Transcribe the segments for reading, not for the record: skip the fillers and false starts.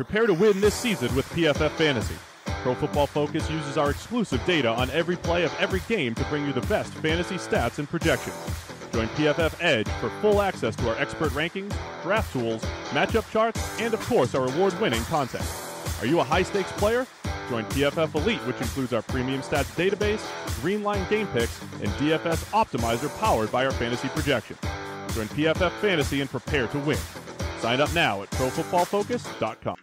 Prepare to win this season with PFF Fantasy. Pro Football Focus uses our exclusive data on every play of every game to bring you the best fantasy stats and projections. Join PFF Edge for full access to our expert rankings, draft tools, matchup charts, and of course our award-winning content. Are you a high-stakes player? Join PFF Elite, which includes our premium stats database, Greenline game picks, and DFS Optimizer powered by our fantasy projection. Join PFF Fantasy and prepare to win. Sign up now at ProFootballFocus.com.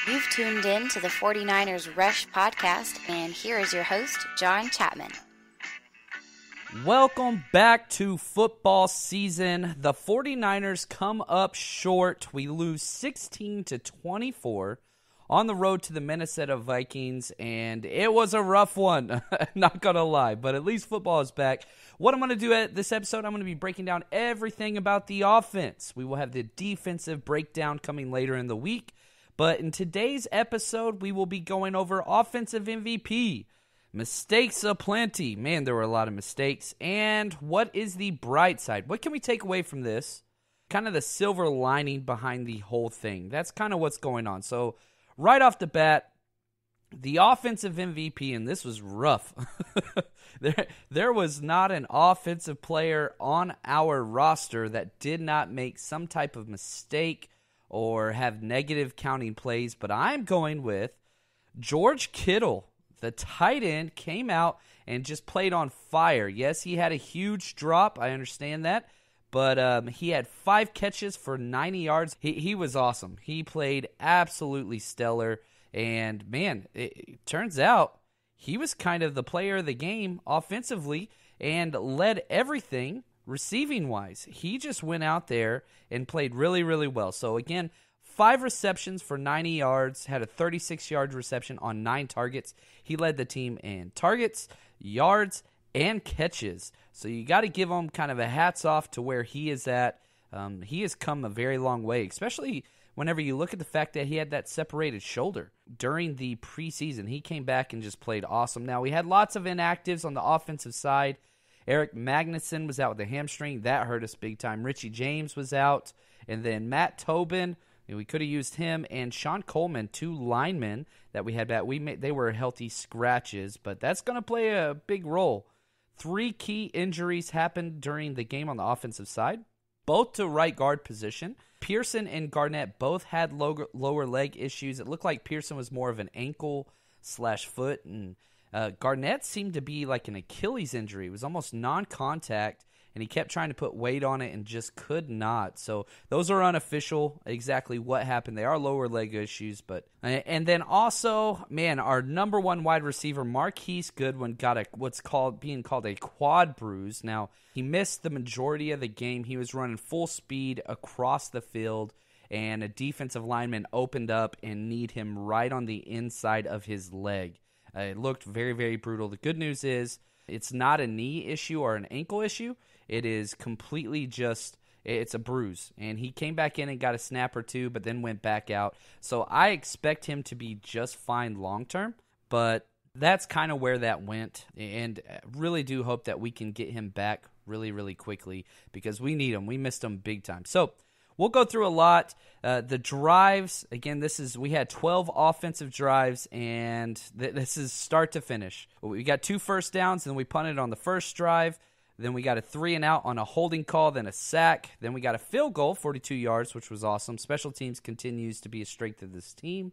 You've tuned in to the 49ers Rush podcast, and here is your host, jl-chapman. Welcome back to football season. The 49ers come up short. We lose 16-24 on the road to the Minnesota Vikings, and it was a rough one, not going to lie, but at least football is back. What I'm going to do at this episode, I'm going to be breaking down everything about the offense. We will have the defensive breakdown coming later in the week. But in today's episode, we will be going over offensive MVP, mistakes aplenty. Man, there were a lot of mistakes. And what is the bright side? What can we take away from this? Kind of the silver lining behind the whole thing. That's kind of what's going on. So right off the bat, the offensive MVP, and this was rough. There was not an offensive player on our roster that did not make some type of mistake or have negative counting plays, but I'm going with George Kittle. The tight end came out and just played on fire. Yes, he had a huge drop. I understand that. But he had 5 catches for 90 yards. He was awesome. He played absolutely stellar. And, man, it turns out he was kind of the player of the game offensively and led everything receiving-wise. He just went out there and played really, really well. So, again, 5 receptions for 90 yards, had a 36-yard reception on 9 targets. He led the team in targets, yards, and catches. So you got to give him kind of a hats off to where he is at. He has come a very long way, especially whenever you look at the fact that he had that separated shoulder during the preseason. He came back and just played awesome. Now, we had lots of inactives on the offensive side. Eric Magnuson was out with a hamstring. That hurt us big time. Richie James was out. And then Matt Tobin, we could have used him. And Sean Coleman, 2 linemen that we had back. They were healthy scratches, but that's going to play a big role. 3 key injuries happened during the game on the offensive side, both to right guard position. Pearson and Garnett both had lower leg issues. It looked like Pearson was more of an ankle/foot, and Garnett seemed to be like an Achilles injury. It was almost non-contact, and he kept trying to put weight on it and just could not. So those are unofficial, exactly what happened. They are lower leg issues. And then also, man, our number 1 wide receiver, Marquise Goodwin, got what's being called a quad bruise. Now, he missed the majority of the game. He was running full speed across the field, and a defensive lineman opened up and kneed him right on the inside of his leg. It looked very, very brutal. The good news is it's not a knee issue or an ankle issue. It is completely it's a bruise. And he came back in and got a snap or 2, but then went back out. So I expect him to be just fine long-term, but that's kind of where that went. And really do hope that we can get him back really, really quickly because we need him. We missed him big time. So we'll go through a lot. The drives, again, we had 12 offensive drives, and this is start to finish. We got 2 first downs, and then we punted on the first drive. Then we got a 3-and-out on a holding call, then a sack. Then we got a field goal, 42 yards, which was awesome. Special teams continues to be a strength of this team.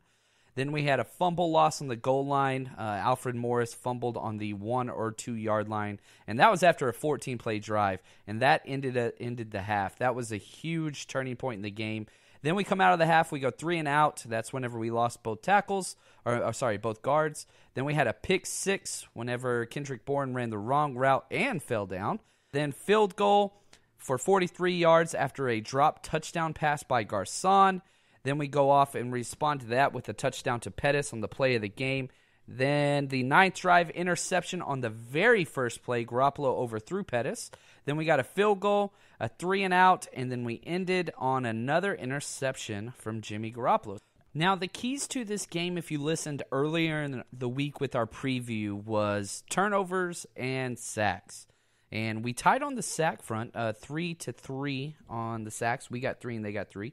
Then we had a fumble loss on the goal line. Alfred Morris fumbled on the 1 or 2 yard line, and that was after a 14-play drive, and that ended the half. That was a huge turning point in the game. Then we come out of the half, we go 3-and-out. That's whenever we lost both both guards. Then we had a pick 6 whenever Kendrick Bourne ran the wrong route and fell down. Then field goal for 43 yards after a drop touchdown pass by Garcon. Then we go off and respond to that with a touchdown to Pettis on the play of the game. Then the 9th drive interception on the very first play, Garoppolo overthrew Pettis. Then we got a field goal, a 3-and-out, and then we ended on another interception from Jimmy Garoppolo. Now, the keys to this game, if you listened earlier in the week with our preview, was turnovers and sacks. And we tied on the sack front, 3-3 on the sacks. We got 3 and they got 3.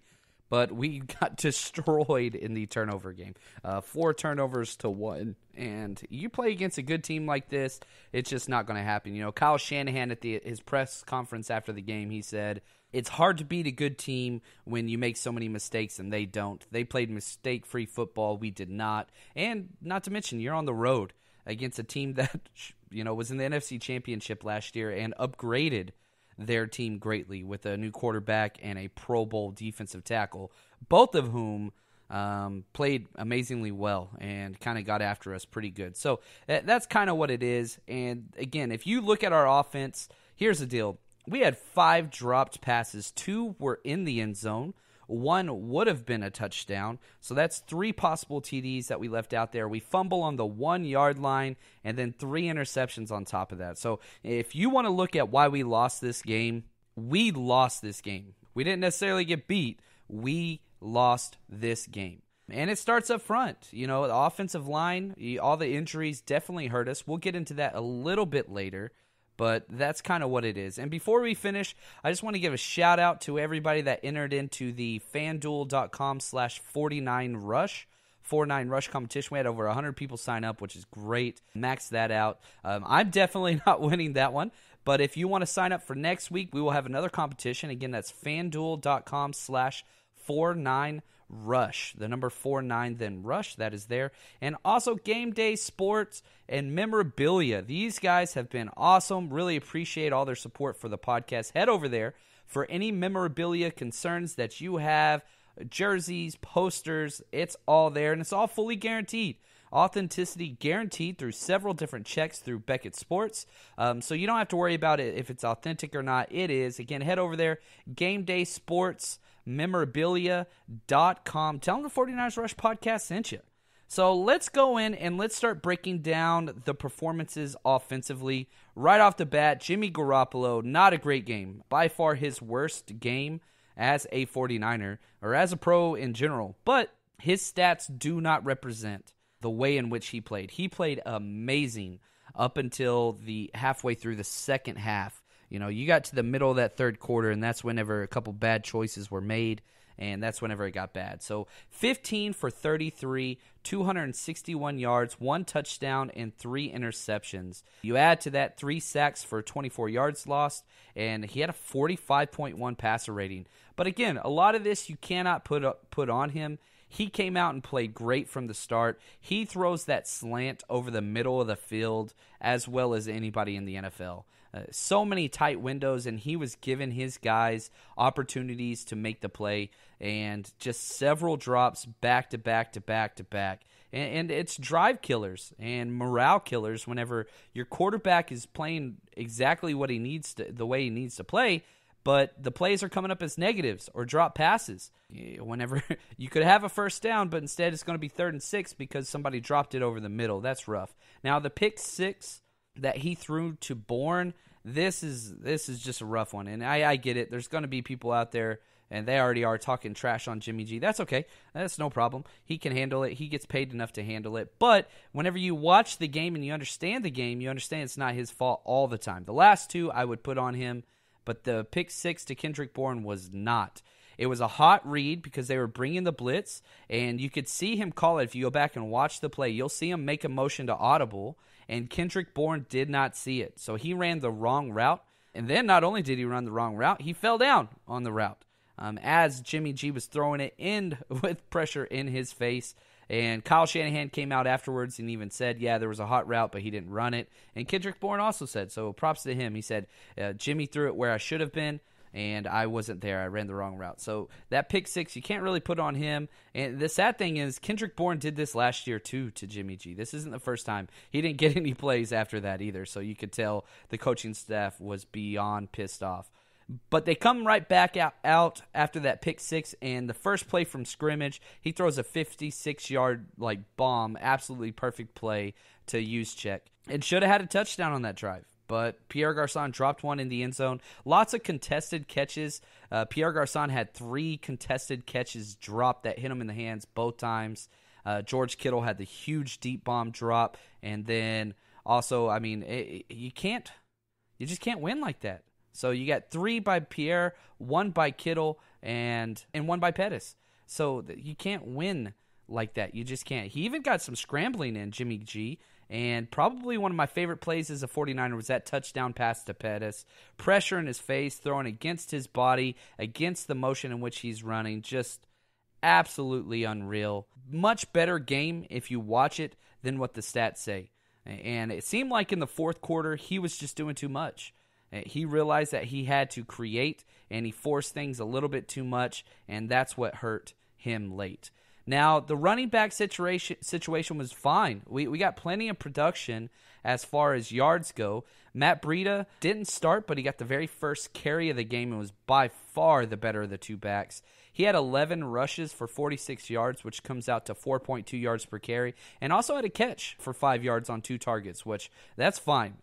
But we got destroyed in the turnover game. 4 turnovers to 1. And you play against a good team like this, it's just not going to happen. You know, Kyle Shanahan at his press conference after the game, he said, it's hard to beat a good team when you make so many mistakes and they don't. They played mistake-free football. We did not. And not to mention, you're on the road against a team that, you know, was in the NFC Championship last year and upgraded their team greatly with a new quarterback and a Pro Bowl defensive tackle, both of whom played amazingly well and kind of got after us pretty good. So that's kind of what it is. And again, if you look at our offense, here's the deal. We had 5 dropped passes. 2 were in the end zone. 1 would have been a touchdown. So that's 3 possible TDs that we left out there. We fumble on the 1-yard line and then 3 interceptions on top of that. So if you want to look at why we lost this game, we lost this game. We didn't necessarily get beat. We lost this game. And it starts up front. You know, the offensive line, all the injuries definitely hurt us. We'll get into that a little bit later. But that's kind of what it is. And before we finish, I just want to give a shout out to everybody that entered into the fanduel.com/49rush 49rush competition. We had over 100 people sign up, which is great. Max that out. I'm definitely not winning that one. But if you want to sign up for next week, we will have another competition. Again, that's fanduel.com/49rush. The number 49, then rush, that is there. And also Game Day Sports and Memorabilia. These guys have been awesome. Really appreciate all their support for the podcast. Head over there for any memorabilia concerns that you have, jerseys, posters. It's all there, and it's all fully guaranteed. Authenticity guaranteed through several different checks through Beckett Sports. So you don't have to worry about it if it's authentic or not. It is. Again, head over there, Game Day Sports, memorabilia.com. Tell them the 49ers Rush podcast sent you. So let's go in and let's start breaking down the performances offensively. Right off the bat, Jimmy Garoppolo, not a great game. By far his worst game as a 49er or as a pro in general. But his stats do not represent the way in which he played. He played amazing up until the halfway through the second half. You know, you got to the middle of that third quarter, and that's whenever a couple bad choices were made, and that's whenever it got bad. So 15 for 33, 261 yards, 1 touchdown, and 3 interceptions. You add to that 3 sacks for 24 yards lost, and he had a 45.1 passer rating. But again, a lot of this you cannot put on him. He came out and played great from the start. He throws that slant over the middle of the field as well as anybody in the NFL. So many tight windows, and he was giving his guys opportunities to make the play, and just several drops back to back to back to back. And it's drive killers and morale killers whenever your quarterback is playing exactly what he needs to, the way he needs to play, but the plays are coming up as negatives or drop passes. Whenever you could have a first down, but instead it's going to be 3rd and 6 because somebody dropped it over the middle. That's rough. Now the pick 6 that he threw to Bourne, this is just a rough one. And I get it. There's going to be people out there, and they already are talking trash on Jimmy G. That's okay. That's no problem. He can handle it. He gets paid enough to handle it. But whenever you watch the game and you understand the game, you understand it's not his fault all the time. The last 2 I would put on him, but the pick 6 to Kendrick Bourne was not. It was a hot read because they were bringing the blitz, and you could see him call it. If you go back and watch the play, you'll see him make a motion to audible, and Kendrick Bourne did not see it. So he ran the wrong route, and then not only did he run the wrong route, he fell down on the route as Jimmy G was throwing it in with pressure in his face. And Kyle Shanahan came out afterwards and even said, yeah, there was a hot route, but he didn't run it. And Kendrick Bourne also said, so props to him. He said, Jimmy threw it where I should have been, and I wasn't there. I ran the wrong route. So that pick 6, you can't really put on him. And the sad thing is, Kendrick Bourne did this last year too to Jimmy G. This isn't the first time. He didn't get any plays after that either, so you could tell the coaching staff was beyond pissed off. But they come right back out after that pick 6, and the first play from scrimmage, he throws a 56-yard bomb, absolutely perfect play to use check. And should have had a touchdown on that drive. but Pierre Garçon dropped one in the end zone. Lots of contested catches. Pierre Garçon had 3 contested catches dropped that hit him in the hands both times. George Kittle had the huge deep bomb drop, and then also, I mean, you just can't win like that. So you got 3 by Pierre, 1 by Kittle, and 1 by Pettis. So you can't win like that. You just can't. He even got some scrambling in, Jimmy G, and probably one of my favorite plays as a 49er was that touchdown pass to Pettis. Pressure in his face, throwing against his body, against the motion in which he's running. Just absolutely unreal. Much better game if you watch it than what the stats say. And it seemed like in the fourth quarter, he was just doing too much. He realized that he had to create, and he forced things a little bit too much, and that's what hurt him late. Now, the running back situation was fine. We got plenty of production as far as yards go. Matt Breida didn't start, but he got the very first carry of the game and was by far the better of the 2 backs. He had 11 rushes for 46 yards, which comes out to 4.2 yards per carry, and also had a catch for 5 yards on 2 targets, which that's fine.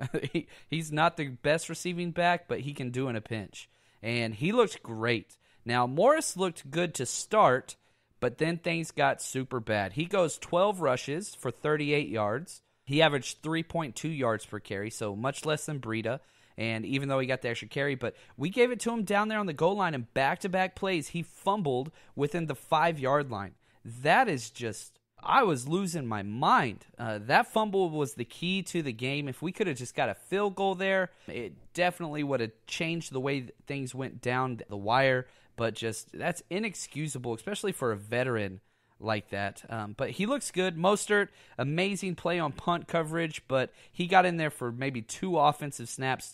He's not the best receiving back, but he can do in a pinch. And he looked great. Now, Morris looked good to start, but then things got super bad. He goes 12 rushes for 38 yards. He averaged 3.2 yards per carry, so much less than Breida. And even though he got the extra carry, but we gave it to him down there on the goal line, and back-to-back plays, he fumbled within the 5-yard line. That is just, I was losing my mind. That fumble was the key to the game. If we could have just got a field goal there, it definitely would have changed the way things went down the wire. But just, that's inexcusable, especially for a veteran like that. But he looks good. Mostert, amazing play on punt coverage, but he got in there for maybe 2 offensive snaps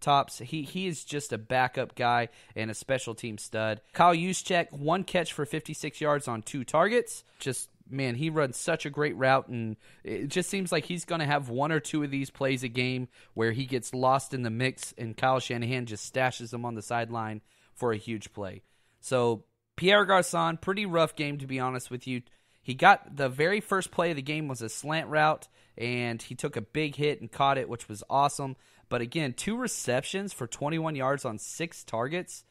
tops. He is just a backup guy and a special team stud. Kyle Juszczyk, 1 catch for 56 yards on 2 targets. Just, man, he runs such a great route, and it just seems like he's going to have 1 or 2 of these plays a game where he gets lost in the mix, and Kyle Shanahan just stashes him on the sideline for a huge play. So Pierre Garçon, pretty rough game, to be honest with you. He got the very first play of the game was a slant route, and he took a big hit and caught it, which was awesome. But again, 2 receptions for 21 yards on 6 targets,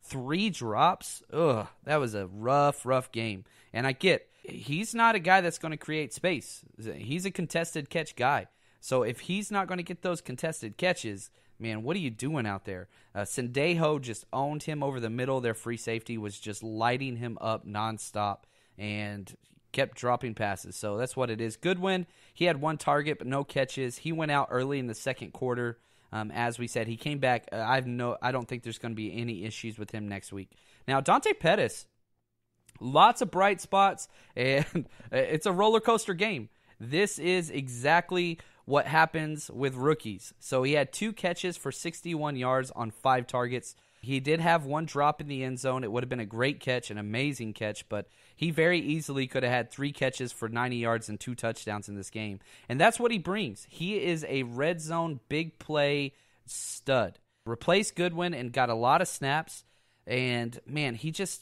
3 drops. Ugh, that was a rough game. And I get, he's not a guy that's going to create space. He's a contested catch guy. So if he's not going to get those contested catches, man, what are you doing out there? Sendejo just owned him over the middle. Their free safety was just lighting him up nonstop and kept dropping passes. So that's what it is. Goodwin, he had 1 target but no catches. He went out early in the second quarter. As we said, he came back. I don't think there's going to be any issues with him next week. Now, Dante Pettis, lots of bright spots, and it's a roller coaster game. This is exactly what happens with rookies. So he had 2 catches for 61 yards on 5 targets. He did have 1 drop in the end zone. It would have been a great catch, an amazing catch, but he very easily could have had 3 catches for 90 yards and 2 touchdowns in this game. And that's what he brings. He is a red zone big play stud. Replaced Goodwin and got a lot of snaps. And, man, he's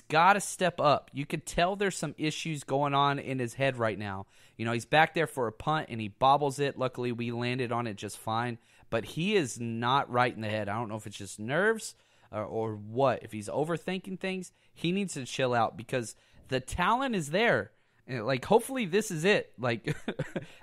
got to step up. You could tell there's some issues going on in his head right now. You know, he's back there for a punt, and he bobbles it. Luckily, we landed on it just fine. But he is not right in the head. I don't know if it's just nerves or what. If he's overthinking things, he needs to chill out because the talent is there. And, like, hopefully this is it. Like,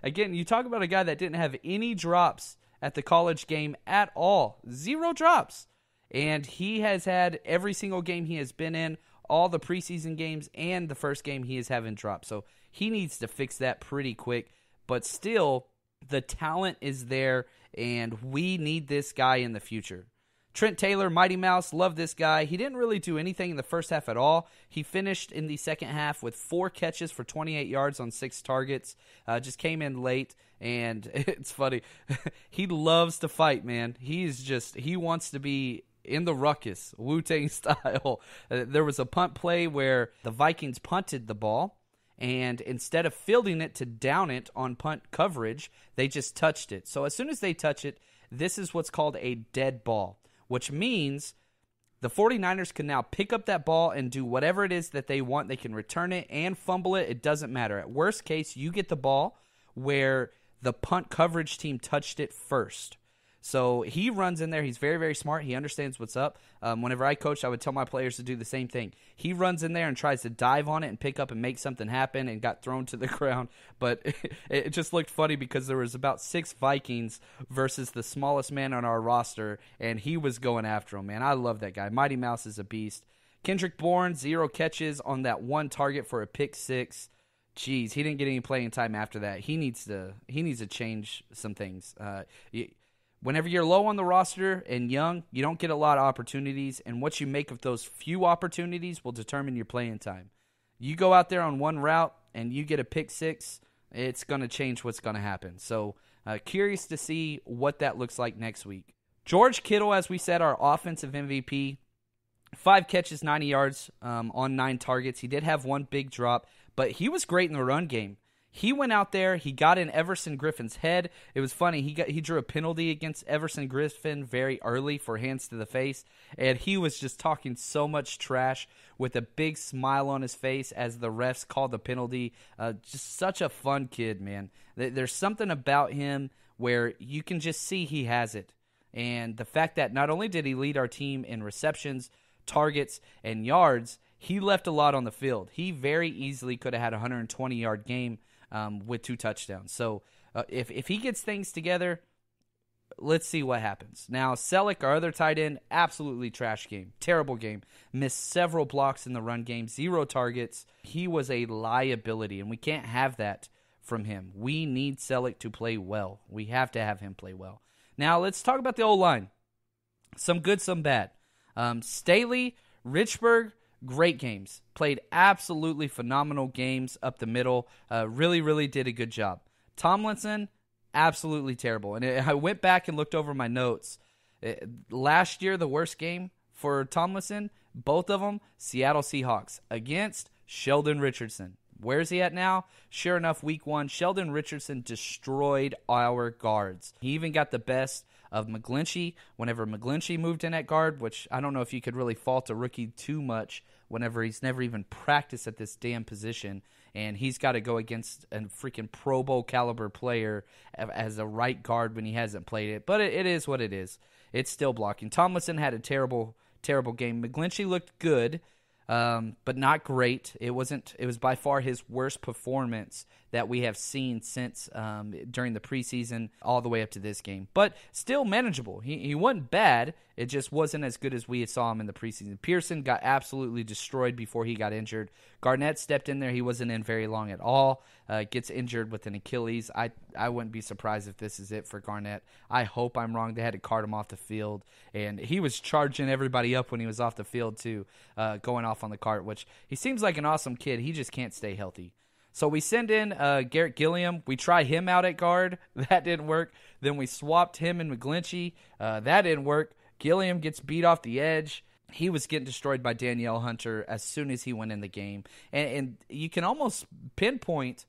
again, you talk about a guy that didn't have any drops at the college game at all. 0 drops. And he has had every single game he has been in, all the preseason games, and the first game he is having drops. So he needs to fix that pretty quick. But still, the talent is there, and we need this guy in the future. Trent Taylor, Mighty Mouse, love this guy. He didn't really do anything in the first half at all. He finished in the second half with 4 catches for 28 yards on 6 targets. Just came in late, and it's funny. He loves to fight, man. He wants to be in the ruckus, Wu-Tang style. There was a punt play where the Vikings punted the ball, and instead of fielding it to down it on punt coverage, they just touched it. So as soon as they touch it, this is what's called a dead ball, which means the 49ers can now pick up that ball and do whatever it is that they want. They can return it and fumble it. It doesn't matter. At worst case, you get the ball where the punt coverage team touched it first. So he runs in there. He's very, very smart. He understands what's up. Whenever I coached, I would tell my players to do the same thing. He runs in there and tries to dive on it and pick up and make something happen and got thrown to the ground. But it just looked funny because there was about 6 Vikings versus the smallest man on our roster, and he was going after him, man. I love that guy. Mighty Mouse is a beast. Kendrick Bourne, 0 catches on that 1 target for a pick 6. Jeez, he didn't get any playing time after that. He needs to change some things. Whenever you're low on the roster and young, you don't get a lot of opportunities, and what you make of those few opportunities will determine your playing time. You go out there on one route and you get a pick 6, it's going to change what's going to happen. So curious to see what that looks like next week. George Kittle, as we said, our offensive MVP, 5 catches, 90 yards on 9 targets. He did have 1 big drop, but he was great in the run game. He went out there, he got in Everson Griffin's head. It was funny, he drew a penalty against Everson Griffin very early for hands to the face, and he was just talking so much trash with a big smile on his face as the refs called the penalty. Just such a fun kid, man. There's something about him where you can just see he has it. And the fact that not only did he lead our team in receptions, targets, and yards, he left a lot on the field. He very easily could have had a 120-yard game with 2 touchdowns. So if he gets things together, let's see what happens. Now, Selleck, our other tight end, absolutely trash game. Terrible game. Missed several blocks in the run game. 0 targets. He was a liability, and we can't have that from him. We need Selleck to play well. We have to have him play well. Now, let's talk about the O-line. Some good, some bad. Staley, Richburg, great games. Played absolutely phenomenal games up the middle. Really, really did a good job. Tomlinson, absolutely terrible. And I went back and looked over my notes. Last year, the worst game for Tomlinson, both of them, Seattle Seahawks against Sheldon Richardson. Where's he at now? Sure enough, week 1, Sheldon Richardson destroyed our guards. He even got the best of McGlinchey whenever McGlinchey moved in at guard, which I don't know if you could really fault a rookie too much whenever he's never even practiced at this damn position, and he's got to go against a freaking Pro Bowl caliber player as a right guard when he hasn't played it. But it is what it is. It's still blocking. Tomlinson had a terrible, terrible game. McGlinchey looked good, but not great. It was by far his worst performance that we have seen since during the preseason all the way up to this game. But still manageable. He wasn't bad. It just wasn't as good as we saw him in the preseason. Pearson got absolutely destroyed before he got injured. Garnett stepped in there. He wasn't in very long at all. Gets injured with an Achilles. I wouldn't be surprised if this is it for Garnett. I hope I'm wrong. They had to cart him off the field. And he was charging everybody up when he was off the field too, going off on the cart, which he seems like an awesome kid. He just can't stay healthy. So we send in Garrett Gilliam. We try him out at guard. That didn't work. Then we swapped him and McGlinchey. That didn't work. Gilliam gets beat off the edge. He was getting destroyed by Danielle Hunter as soon as he went in the game. And you can almost pinpoint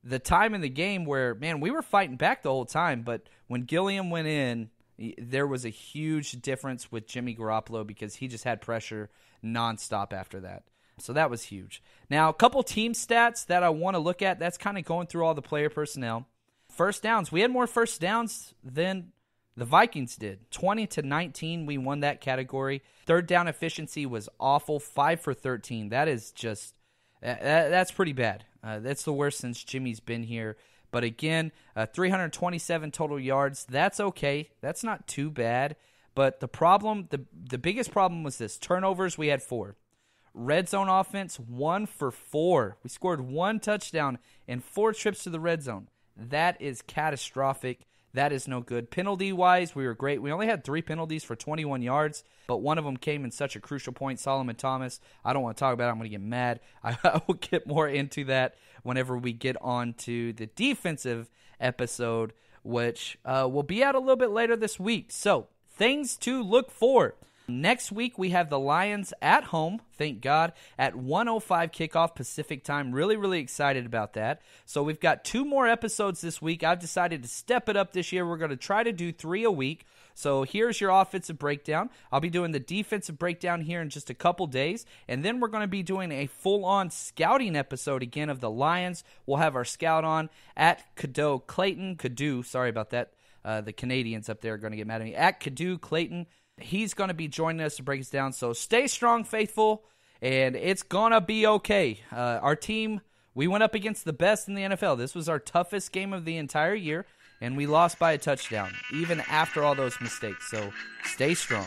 the time in the game where, man, we were fighting back the whole time. But when Gilliam went in, there was a huge difference with Jimmy Garoppolo because he just had pressure nonstop after that. So that was huge. Now, a couple team stats that I want to look at. That's kind of going through all the player personnel. First downs. We had more first downs than the Vikings did. 20-19, we won that category. Third down efficiency was awful. 5 for 13. That is just, that's pretty bad. That's the worst since Jimmy's been here. But again, 327 total yards. That's okay. That's not too bad. But the problem, the biggest problem was this. Turnovers, we had 4. Red zone offense, 1 for 4. We scored 1 touchdown and 4 trips to the red zone. That is catastrophic. That is no good. Penalty-wise, we were great. We only had 3 penalties for 21 yards, but one of them came in such a crucial point. Solomon Thomas, I don't want to talk about it. I'm going to get mad. I will get more into that whenever we get on to the defensive episode, which will be out a little bit later this week. So, things to look for. Next week, we have the Lions at home, thank God, at 1:05 kickoff Pacific time. Really, really excited about that. So we've got 2 more episodes this week. I've decided to step it up this year. We're going to try to do 3 a week. So here's your offensive breakdown. I'll be doing the defensive breakdown here in just a couple days. And then we're going to be doing a full-on scouting episode again of the Lions. We'll have our scout on at Cadou, sorry about that. The Canadians up there are going to get mad at me. At Kadu Clayton, he's going to be joining us to break us down. So stay strong, faithful, and it's going to be okay. Our team, we went up against the best in the NFL. This was our toughest game of the entire year, and we lost by a touchdown, even after all those mistakes. So stay strong.